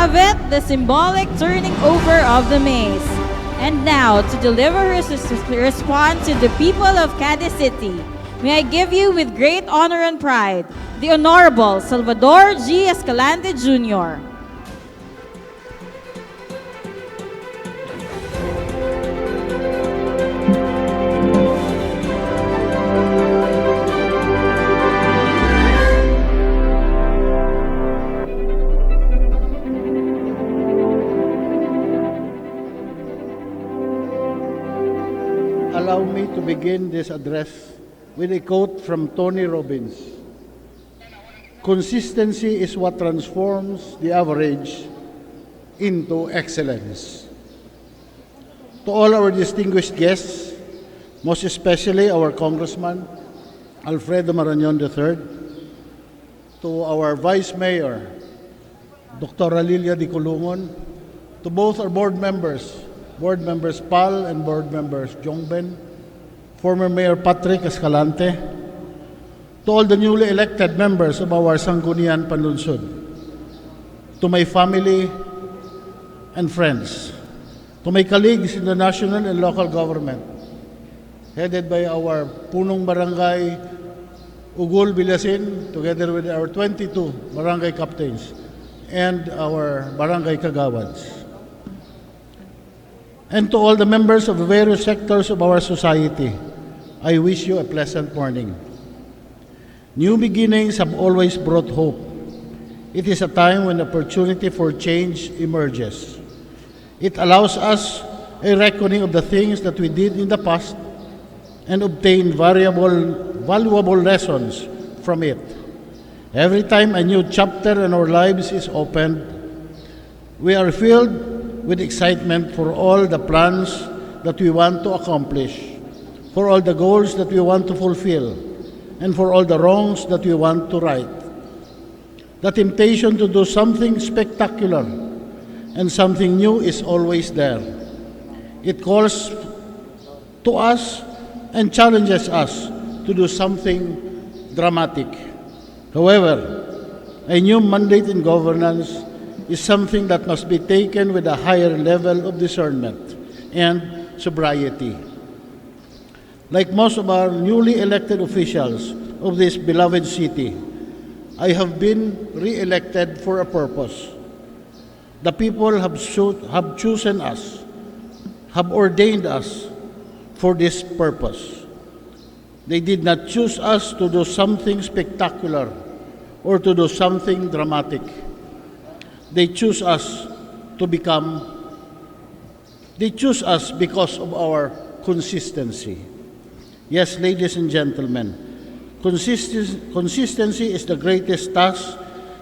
have it, the symbolic turning over of the maze. And now, to deliver his response to the people of Cadiz City, may I give you with great honor and pride, the Honorable Salvador G. Escalante Jr. Allow me to begin this address with a quote from Tony Robbins. Consistency is what transforms the average into excellence. To all our distinguished guests, most especially our Congressman, Alfredo Marañon III, to our Vice Mayor, Dr. Lilia Di Colungon, to both our board members Pal and board members Jongben, former Mayor Patrick Escalante, to all the newly elected members of our Sangguniang Panlunsod, to my family and friends, to my colleagues in the national and local government, headed by our punong barangay Ugol Bilasin, together with our 22 barangay captains and our barangay kagawads. And to all the members of the various sectors of our society, I wish you a pleasant morning. New beginnings have always brought hope. It is a time when opportunity for change emerges. It allows us a reckoning of the things that we did in the past and obtain valuable lessons from it. Every time a new chapter in our lives is opened, we are filled with excitement for all the plans that we want to accomplish, for all the goals that we want to fulfill, and for all the wrongs that we want to right. The temptation to do something spectacular and something new is always there. It calls to us and challenges us to do something dramatic. However, a new mandate in governance is something that must be taken with a higher level of discernment and sobriety. Like most of our newly elected officials of this beloved city, I have been re-elected for a purpose. The people have chosen us, have ordained us for this purpose. They did not choose us to do something spectacular or to do something dramatic. They choose us because of our consistency. Yes, ladies and gentlemen, consistency is the greatest task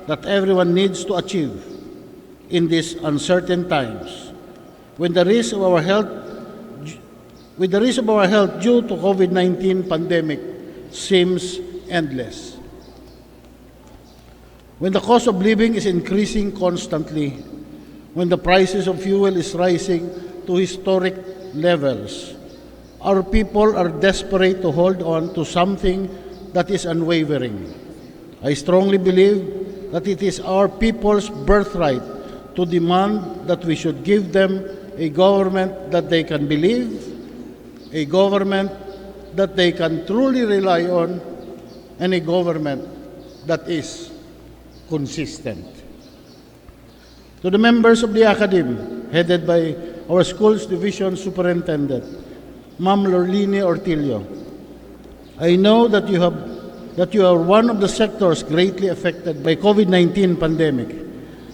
that everyone needs to achieve in these uncertain times. When the risk of our health due to COVID-19 pandemic seems endless. When the cost of living is increasing constantly, when the prices of fuel is rising to historic levels, our people are desperate to hold on to something that is unwavering. I strongly believe that it is our people's birthright to demand that we should give them a government that they can believe, a government that they can truly rely on, and a government that is consistent. To the members of the Academe, headed by our school's division superintendent, Ma'am Lorline Ortillo, I know that you are one of the sectors greatly affected by COVID-19 pandemic.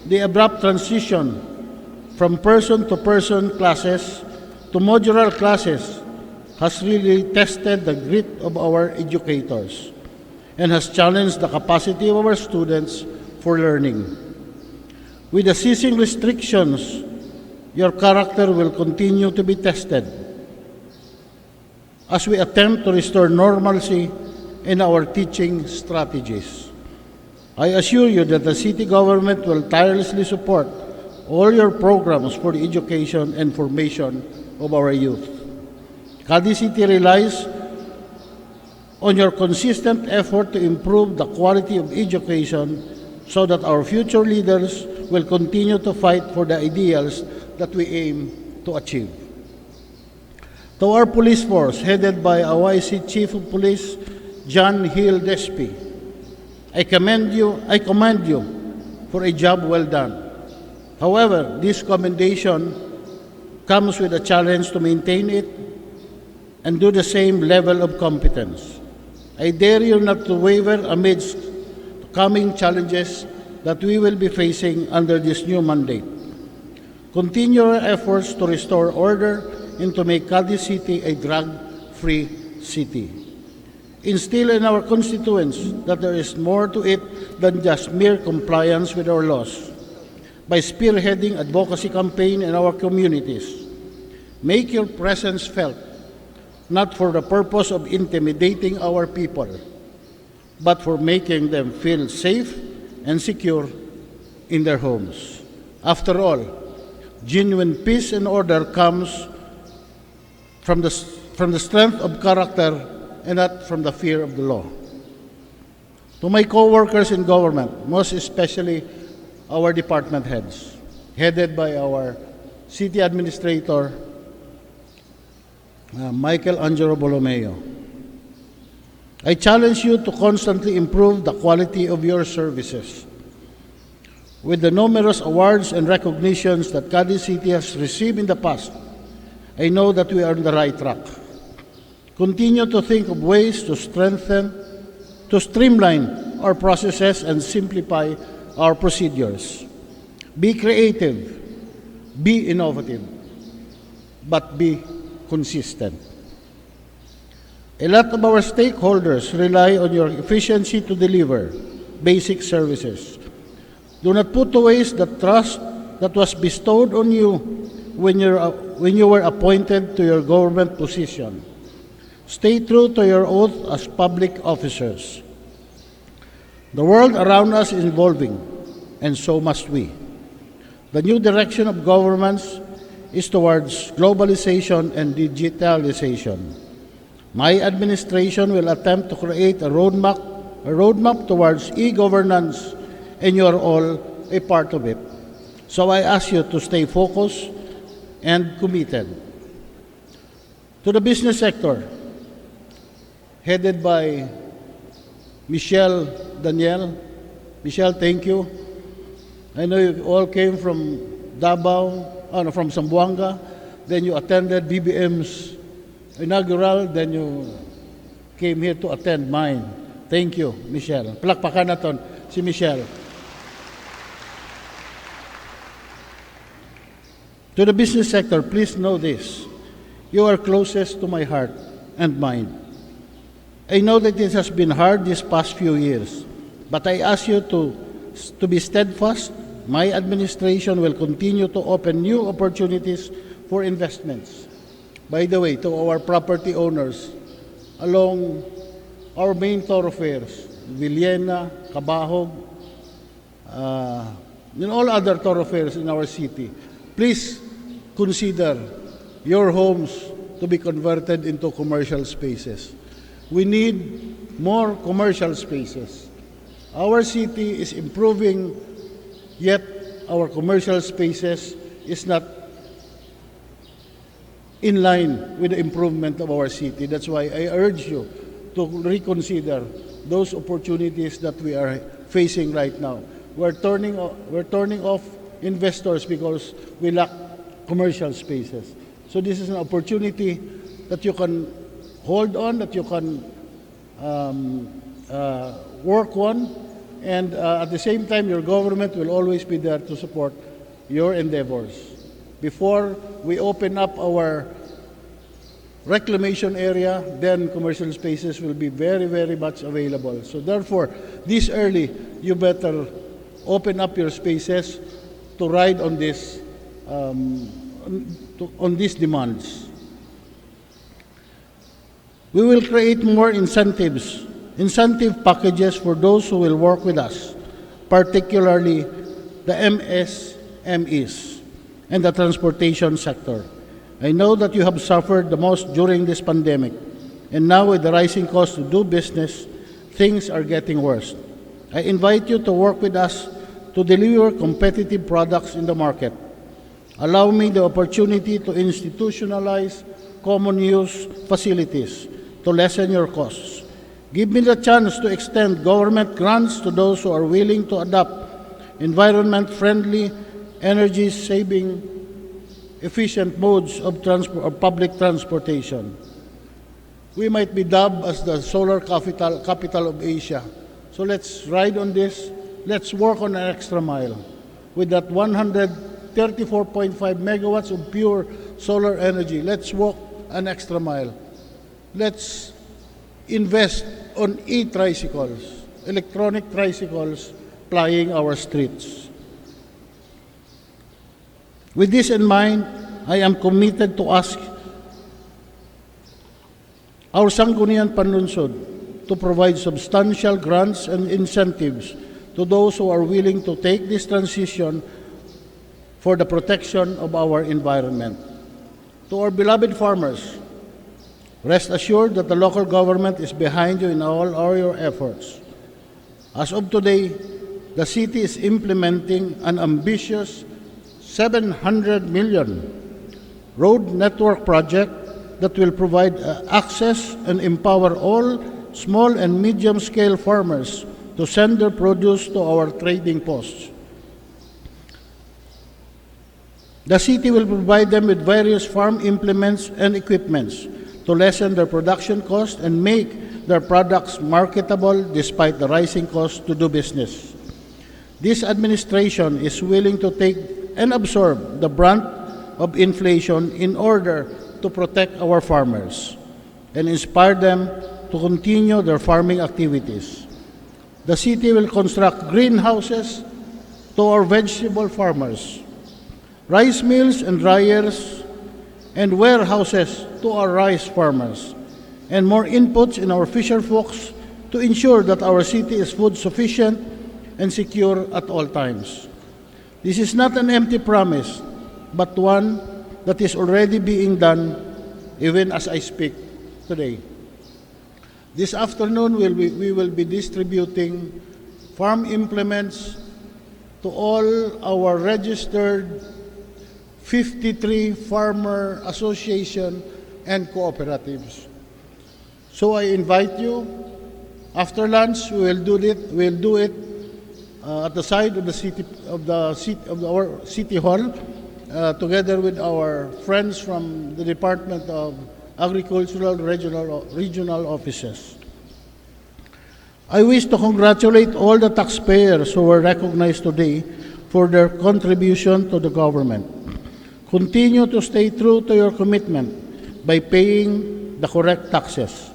The abrupt transition from person-to-person classes to modular classes has really tested the grit of our educators and has challenged the capacity of our students for learning. With the ceasing restrictions, your character will continue to be tested as we attempt to restore normalcy in our teaching strategies. I assure you that the city government will tirelessly support all your programs for the education and formation of our youth. Cadiz City relies on your consistent effort to improve the quality of education so that our future leaders will continue to fight for the ideals that we aim to achieve. To our police force, headed by OIC Chief of Police John Hill Despy, I commend you for a job well done. However, this commendation comes with a challenge to maintain it and do the same level of competence. I dare you not to waver amidst the coming challenges that we will be facing under this new mandate. Continue your efforts to restore order and to make Cadiz City a drug-free city. Instill in our constituents that there is more to it than just mere compliance with our laws. By spearheading advocacy campaign in our communities, make your presence felt, not for the purpose of intimidating our people, but for making them feel safe and secure in their homes. After all, genuine peace and order comes from the strength of character and not from the fear of the law. To my co-workers in government, most especially our department heads, headed by our city administrator, Michael Angelo Bolomeo, I challenge you to constantly improve the quality of your services. With the numerous awards and recognitions that Cadiz City has received in the past, I know that we are on the right track. Continue to think of ways to streamline our processes and simplify our procedures. Be creative, be innovative, but be consistent. A lot of our stakeholders rely on your efficiency to deliver basic services. Do not put to waste the trust that was bestowed on you when you were appointed to your government position. Stay true to your oath as public officers. The world around us is evolving, and so must we. The new direction of governments is towards globalization and digitalization. My administration will attempt to create a roadmap towards e-governance, and you are all a part of it. So I ask you to stay focused and committed. To the business sector, headed by Michelle Daniel. Michelle, thank you. I know you all came from Davao, from Zamboanga, then you attended BBM's inaugural, then you came here to attend mine. Thank you, Michelle. Palakpakan natin si Michelle. To the business sector, please know this. You are closest to my heart and mind. I know that it has been hard these past few years, but I ask you to be steadfast. My administration will continue to open new opportunities for investments. By the way, to our property owners along our main thoroughfares, Villena, Cabahog, and all other thoroughfares in our city, please consider your homes to be converted into commercial spaces. We need more commercial spaces. Our city is improving, yet our commercial spaces is not in line with the improvement of our city. That's why I urge you to reconsider those opportunities that we are facing right now. We're turning off investors because we lack commercial spaces. So this is an opportunity that you can hold on, that you can work on, and at the same time, your government will always be there to support your endeavors. Before we open up our reclamation area, then commercial spaces will be very, very much available. So therefore, this early, you better open up your spaces to ride on this, on these demands. We will create more incentive packages for those who will work with us, particularly the MSMEs and the transportation sector. I know that you have suffered the most during this pandemic, and now with the rising cost to do business, things are getting worse. I invite you to work with us to deliver competitive products in the market. Allow me the opportunity to institutionalize common use facilities to lessen your costs. Give me the chance to extend government grants to those who are willing to adopt environment-friendly, energy-saving, efficient modes of public transportation. We might be dubbed as the solar capital of Asia. So let's ride on this. Let's work on an extra mile. With that 134.5 megawatts of pure solar energy, let's walk an extra mile. Let's invest on e-tricycles, electronic tricycles plying our streets. With this in mind, I am committed to ask our Sangguniang Panlunsod to provide substantial grants and incentives to those who are willing to take this transition for the protection of our environment. To our beloved farmers, rest assured that the local government is behind you in all your efforts. As of today, the city is implementing an ambitious 700 million road network project that will provide access and empower all small and medium-scale farmers to send their produce to our trading posts. The city will provide them with various farm implements and equipments to lessen their production costs and make their products marketable despite the rising cost to do business. This administration is willing to take and absorb the brunt of inflation in order to protect our farmers and inspire them to continue their farming activities. The city will construct greenhouses to our vegetable farmers, rice mills and dryers, and warehouses to our rice farmers, and more inputs in our fisher folks to ensure that our city is food sufficient and secure at all times. This is not an empty promise, but one that is already being done even as I speak today. This afternoon, we will be distributing farm implements to all our registered 53 farmer association and cooperatives. So I invite you, after lunch, we'll do it at the side of our city hall, together with our friends from the Department of Agricultural regional offices. I wish to congratulate all the taxpayers who were recognized today for their contribution to the government. Continue to stay true to your commitment by paying the correct taxes.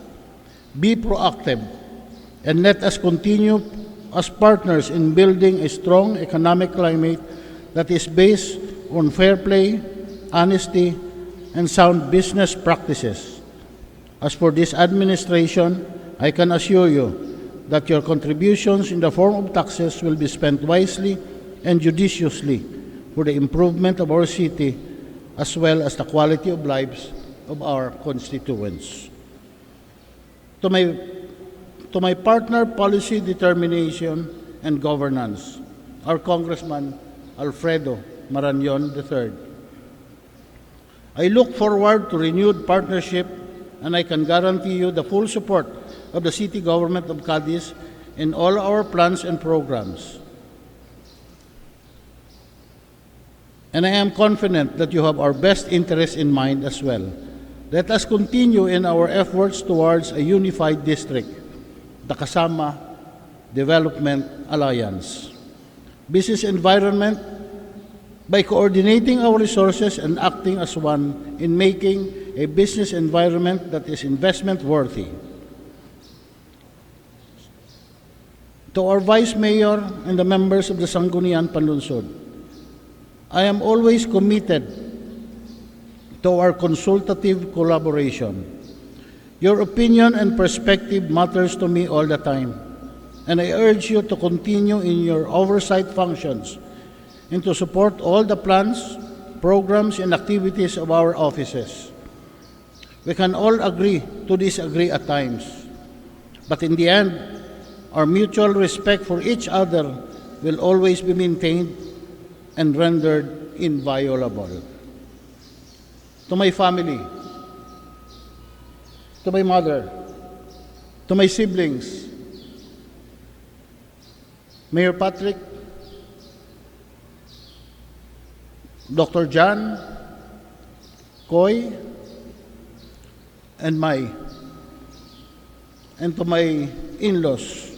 Be proactive, and let us continue as partners in building a strong economic climate that is based on fair play, honesty, and sound business practices. As for this administration, I can assure you that your contributions in the form of taxes will be spent wisely and judiciously for the improvement of our city as well as the quality of lives of our constituents. To my partner, Policy Determination and Governance, our Congressman Alfredo Marañon III. I look forward to renewed partnership, and I can guarantee you the full support of the city government of Cadiz in all our plans and programs. And I am confident that you have our best interests in mind as well. Let us continue in our efforts towards a unified district, the Kasama Development Alliance. Business environment, by coordinating our resources and acting as one in making a business environment that is investment worthy. To our Vice Mayor and the members of the Sangguniang Panlunsod, I am always committed to our consultative collaboration. Your opinion and perspective matters to me all the time, and I urge you to continue in your oversight functions and to support all the plans, programs, and activities of our offices. We can all agree to disagree at times, but in the end, our mutual respect for each other will always be maintained and rendered inviolable. To my family, to my mother, to my siblings, Mayor Patrick, Dr. John, Koy, and to my in-laws.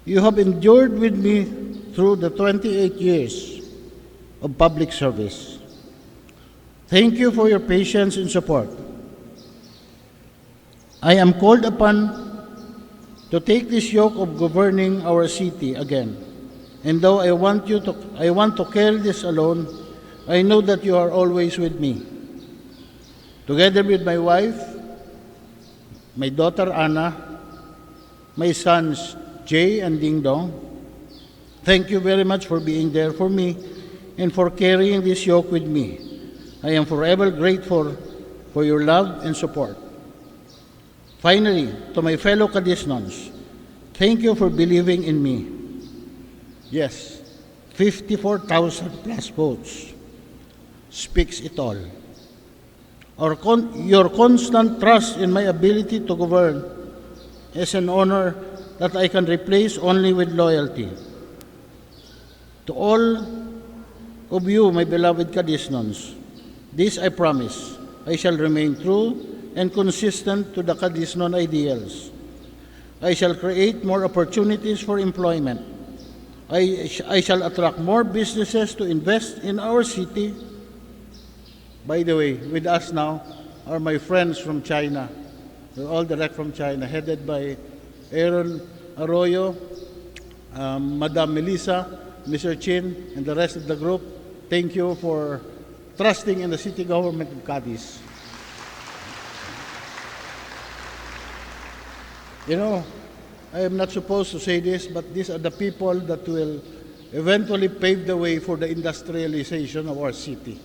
You have endured with me through the 28 years of public service. Thank you for your patience and support. I am called upon to take this yoke of governing our city again. And though I want to carry this alone, I know that you are always with me. Together with my wife, my daughter Anna, my sons Jay and Ding Dong, thank you very much for being there for me and for carrying this yoke with me. I am forever grateful for your love and support. Finally, to my fellow Cadisnons, thank you for believing in me. Yes, 54,000 plus votes speaks it all. Your constant trust in my ability to govern is an honor that I can replace only with loyalty. To all of you, my beloved Cadisnons, this I promise, I shall remain true and consistent to the Cadisnon ideals. I shall create more opportunities for employment. I shall attract more businesses to invest in our city. By the way, with us now are my friends from China. They're all direct from China, headed by Aaron Arroyo, Madam Melissa, Mr. Chin, and the rest of the group. Thank you for trusting in the city government of Cadiz. You know, I am not supposed to say this, but these are the people that will eventually pave the way for the industrialization of our city.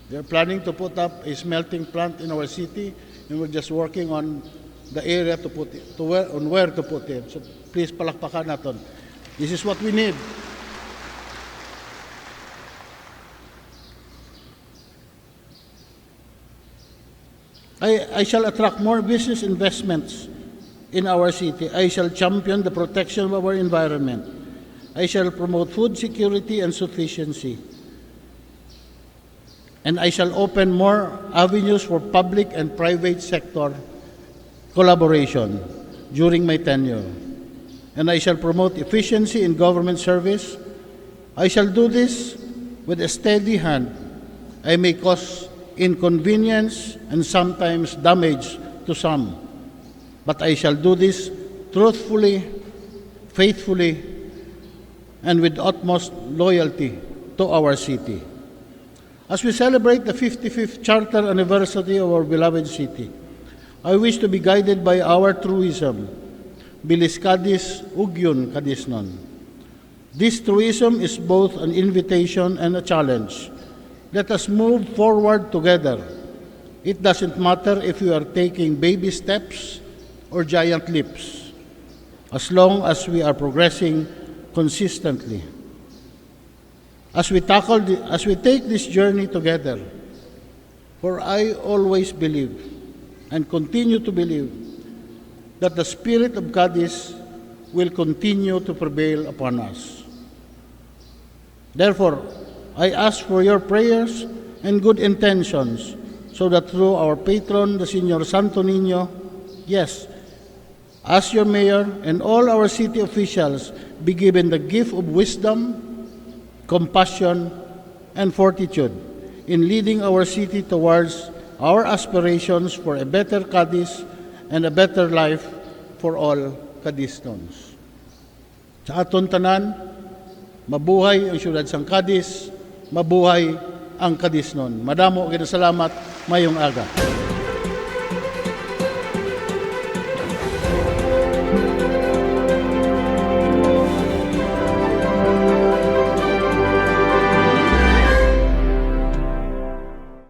They're planning to put up a smelting plant in our city, and we're just working on the area to put it, on where to put it. So please palakpakan natin. This is what we need. I shall attract more business investments in our city. I shall champion the protection of our environment. I shall promote food security and sufficiency. And I shall open more avenues for public and private sector collaboration during my tenure. And I shall promote efficiency in government service. I shall do this with a steady hand. I may cause inconvenience and sometimes damage to some, but I shall do this truthfully, faithfully, and with utmost loyalty to our city. As we celebrate the 55th Charter Anniversary of our beloved city, I wish to be guided by our truism, Bilis Cadiz, Ugyon Cadisnon. This truism is both an invitation and a challenge. Let us move forward together. It doesn't matter if we are taking baby steps or giant leaps, as long as we are progressing consistently. As we take this journey together, for I always believe and continue to believe that the spirit of Cadiz will continue to prevail upon us. Therefore, I ask for your prayers and good intentions so that through our patron, the Señor Santo Niño, yes, as your mayor and all our city officials be given the gift of wisdom, compassion, and fortitude in leading our city towards our aspirations for a better Cadiz and a better life for all Cadistons. Sa aton tanan, mabuhay ang siyudad sang Cadiz, mabuhay ang Cadiznon. Madamo, salamat, mayong aga.